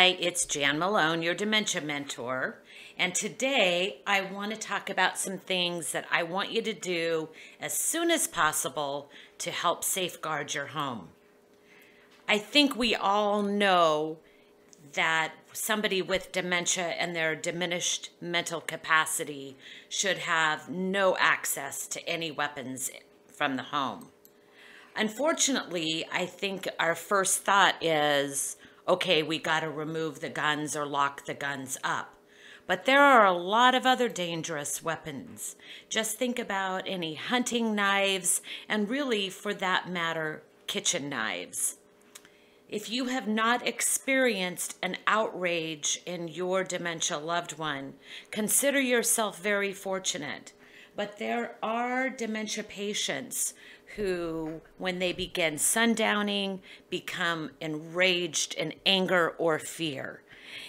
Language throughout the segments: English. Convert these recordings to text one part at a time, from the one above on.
Hi, it's Jan Malone, your dementia mentor. And today I want to talk about some things that I want you to do as soon as possible to help safeguard your home. I think we all know that somebody with dementia and their diminished mental capacity should have no access to any weapons from the home. Unfortunately, I think our first thought is, okay, we got to remove the guns or lock the guns up. But there are a lot of other dangerous weapons. Just think about any hunting knives and really, for that matter, kitchen knives. If you have not experienced an outrage in your dementia loved one, consider yourself very fortunate. But there are dementia patients who, when they begin sundowning, become enraged in anger or fear.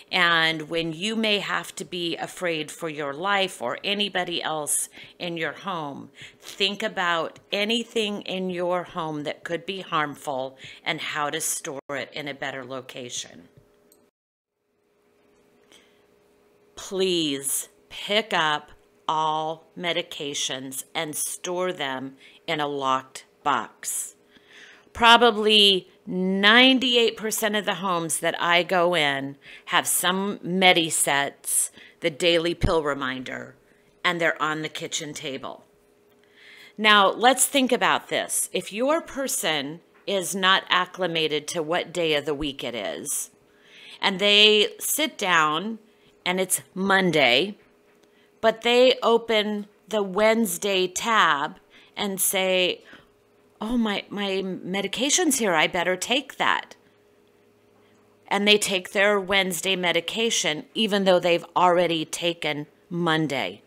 And when you may have to be afraid for your life or anybody else in your home, think about anything in your home that could be harmful and how to store it in a better location. Please pick up all medications and store them in a locked box. Probably 98% of the homes that I go in have some Medi-Sets, the daily pill reminder, and they're on the kitchen table. Now, let's think about this. If your person is not acclimated to what day of the week it is, and they sit down and it's Monday, but they open the Wednesday tab and say, oh, my medication's here, I better take that. And they take their Wednesday medication, even though they've already taken Monday.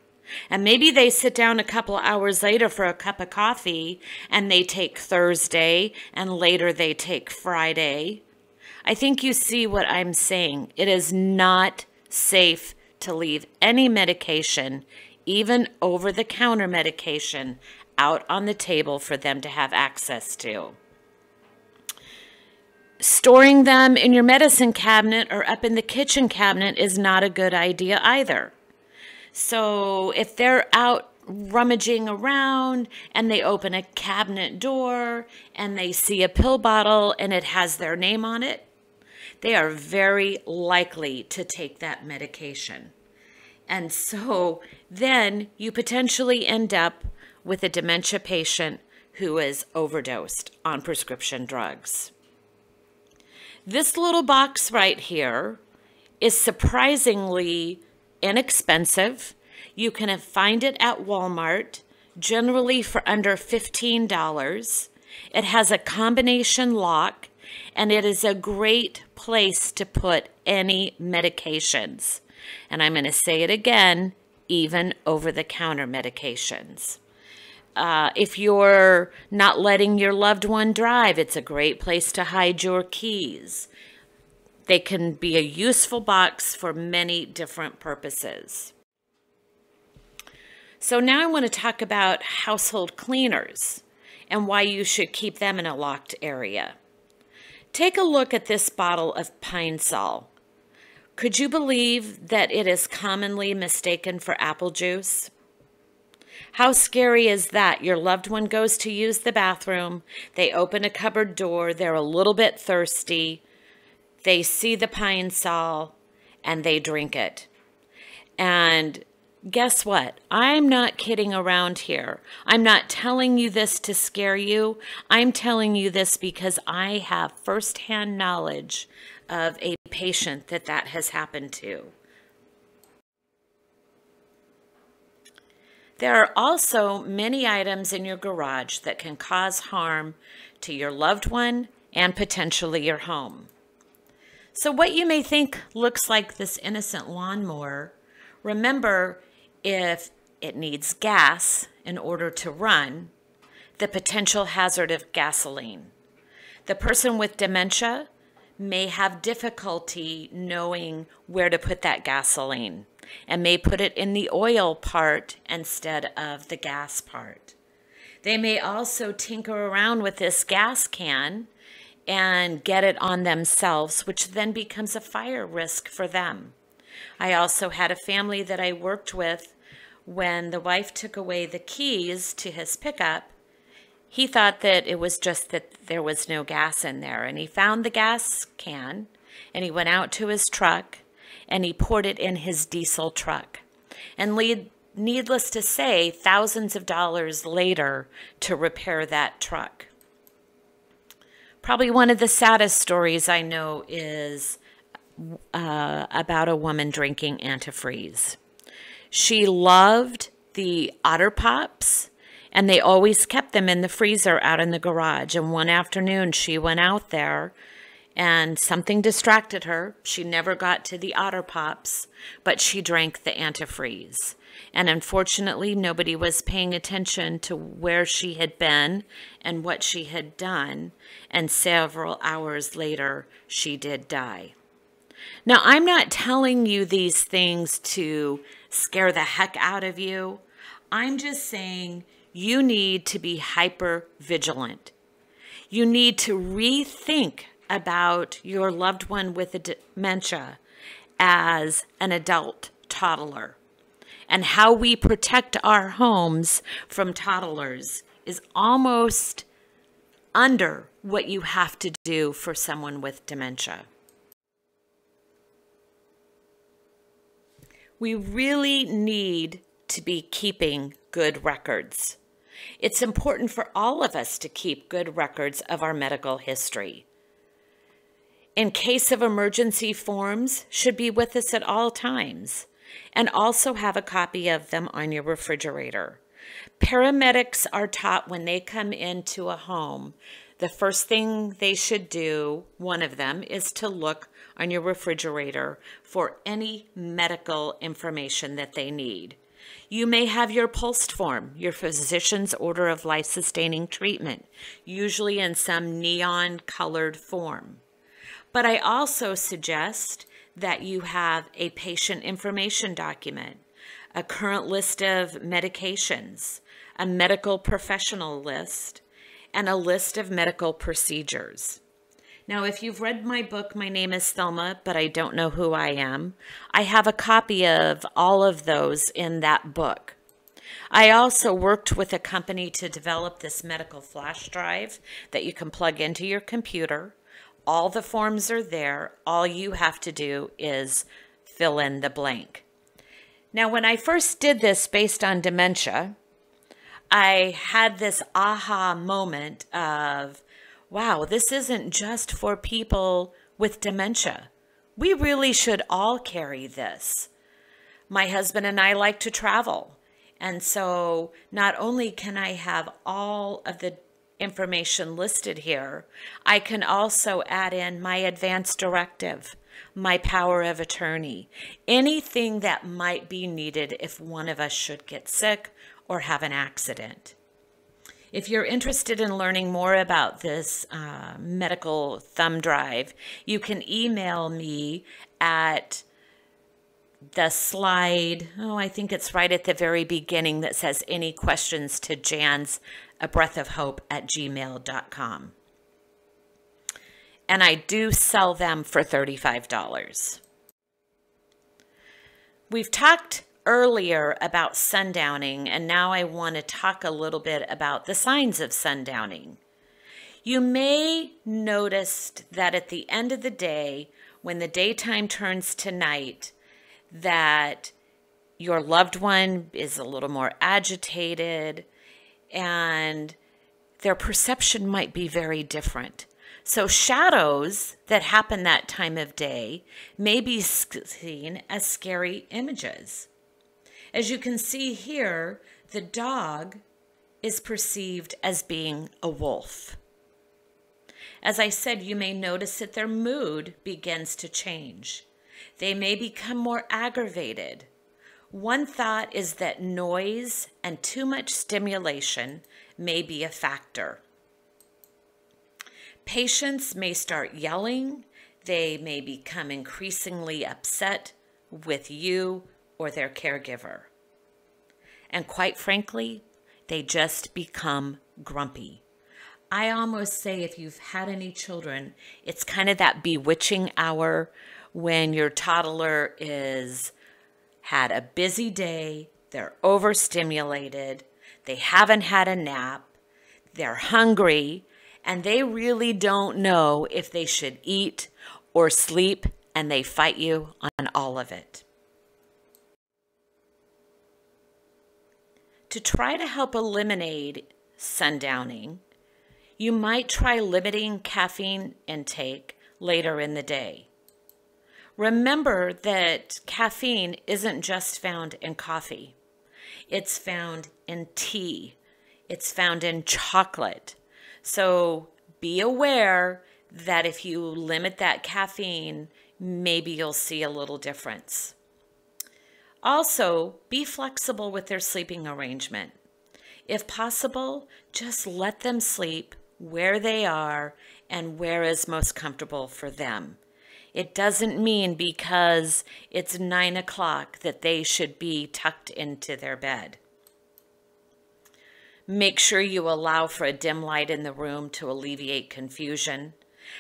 And maybe they sit down a couple hours later for a cup of coffee, and they take Thursday, and later they take Friday. I think you see what I'm saying. It is not safe to leave any medication, even over-the-counter medication, out on the table for them to have access to. Storing them in your medicine cabinet or up in the kitchen cabinet is not a good idea either. So if they're out rummaging around and they open a cabinet door and they see a pill bottle and it has their name on it, they are very likely to take that medication. And so then you potentially end up with a dementia patient who is overdosed on prescription drugs. This little box right here is surprisingly inexpensive. You can find it at Walmart, generally for under $15. It has a combination lock, and it is a great place to put any medications. And I'm going to say it again, even over-the-counter medications. If you're not letting your loved one drive, it's a great place to hide your keys. They can be a useful box for many different purposes. So now I want to talk about household cleaners and why you should keep them in a locked area. Take a look at this bottle of Pine Sol. Could you believe that it is commonly mistaken for apple juice? How scary is that? Your loved one goes to use the bathroom, they open a cupboard door, they're a little bit thirsty, they see the Pine Sol, and they drink it. And guess what? I'm not kidding around here. I'm not telling you this to scare you. I'm telling you this because I have firsthand knowledge of a patient that has happened to. There are also many items in your garage that can cause harm to your loved one and potentially your home. So what you may think looks like this innocent lawnmower, remember, if it needs gas in order to run, the potential hazard of gasoline. The person with dementia may have difficulty knowing where to put that gasoline and may put it in the oil part instead of the gas part. They may also tinker around with this gas can and get it on themselves, which then becomes a fire risk for them. I also had a family that I worked with. When the wife took away the keys to his pickup, he thought that it was just that there was no gas in there. And he found the gas can, and he went out to his truck, and he poured it in his diesel truck. And needless to say, thousands of dollars later to repair that truck. Probably one of the saddest stories I know is about a woman drinking antifreeze. She loved the Otter Pops, and they always kept them in the freezer out in the garage. And one afternoon she went out there and something distracted her. She never got to the Otter Pops, but she drank the antifreeze. And unfortunately, nobody was paying attention to where she had been and what she had done. And several hours later, she did die. Now, I'm not telling you these things to scare the heck out of you. I'm just saying you need to be hyper vigilant. You need to rethink about your loved one with a dementia as an adult toddler. And how we protect our homes from toddlers is almost under what you have to do for someone with dementia. We really need to be keeping good records. It's important for all of us to keep good records of our medical history. In case of emergency forms, should be with us at all times, and also have a copy of them on your refrigerator. Paramedics are taught when they come into a home, the first thing they should do, one of them, is to look on your refrigerator for any medical information that they need. You may have your PULSE form, your physician's order of life-sustaining treatment, usually in some neon-colored form. But I also suggest that you have a patient information document, a current list of medications, a medical professional list, and a list of medical procedures. Now, if you've read my book, My Name is Thelma, but I Don't Know Who I Am, I have a copy of all of those in that book. I also worked with a company to develop this medical flash drive that you can plug into your computer. All the forms are there. All you have to do is fill in the blank. Now, when I first did this based on dementia, I had this aha moment of, wow, this isn't just for people with dementia. We really should all carry this. My husband and I like to travel. And so not only can I have all of the information listed here, I can also add in my advance directive, my power of attorney, anything that might be needed if one of us should get sick or have an accident. If you're interested in learning more about this medical thumb drive, you can email me at the slide, I think it's right at the very beginning that says any questions to Jan's a breath of hope at gmail.com. And I do sell them for $35. We've talked earlier about sundowning, and now I want to talk a little bit about the signs of sundowning. You may notice that at the end of the day, when the daytime turns to night, that your loved one is a little more agitated and their perception might be very different. So shadows that happen that time of day may be seen as scary images. As you can see here, the dog is perceived as being a wolf. As I said, you may notice that their mood begins to change. They may become more aggravated. One thought is that noise and too much stimulation may be a factor. Patients may start yelling. They may become increasingly upset with you or their caregiver. And quite frankly, they just become grumpy. I almost say if you've had any children, it's kind of that bewitching hour when your toddler is had a busy day, they're overstimulated, they haven't had a nap, they're hungry, and they really don't know if they should eat or sleep, and they fight you on all of it. To try to help eliminate sundowning, you might try limiting caffeine intake later in the day. Remember that caffeine isn't just found in coffee. It's found in tea. It's found in chocolate. So be aware that if you limit that caffeine, maybe you'll see a little difference. Also, be flexible with their sleeping arrangement. If possible, just let them sleep where they are and where is most comfortable for them. It doesn't mean because it's 9 o'clock that they should be tucked into their bed. Make sure you allow for a dim light in the room to alleviate confusion.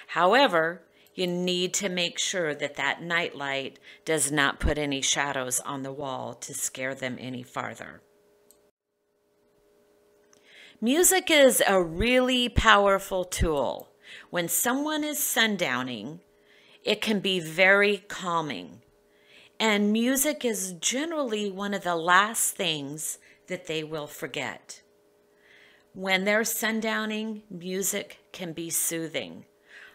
However, you need to make sure that that night light does not put any shadows on the wall to scare them any farther. Music is a really powerful tool. When someone is sundowning, it can be very calming. And music is generally one of the last things that they will forget. When they're sundowning, music can be soothing.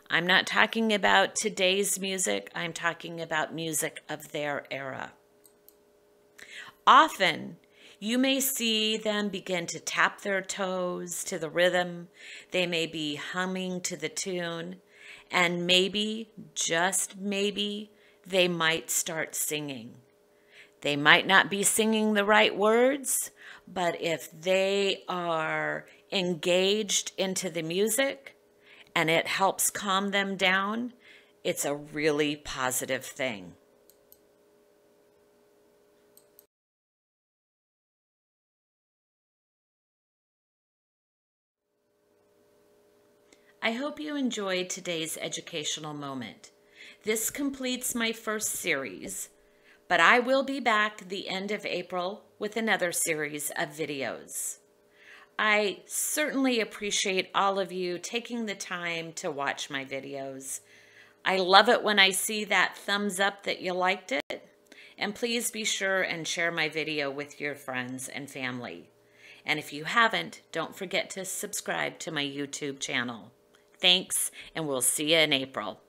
I'm not talking about today's music. I'm talking about music of their era. Often, you may see them begin to tap their toes to the rhythm. They may be humming to the tune. And maybe, just maybe, they might start singing. They might not be singing the right words, but if they are engaged into the music and it helps calm them down, it's a really positive thing. I hope you enjoyed today's educational moment. This completes my first series, but I will be back the end of April with another series of videos. I certainly appreciate all of you taking the time to watch my videos. I love it when I see that thumbs up that you liked it, and please be sure and share my video with your friends and family. And if you haven't, don't forget to subscribe to my YouTube channel. Thanks, and we'll see you in April.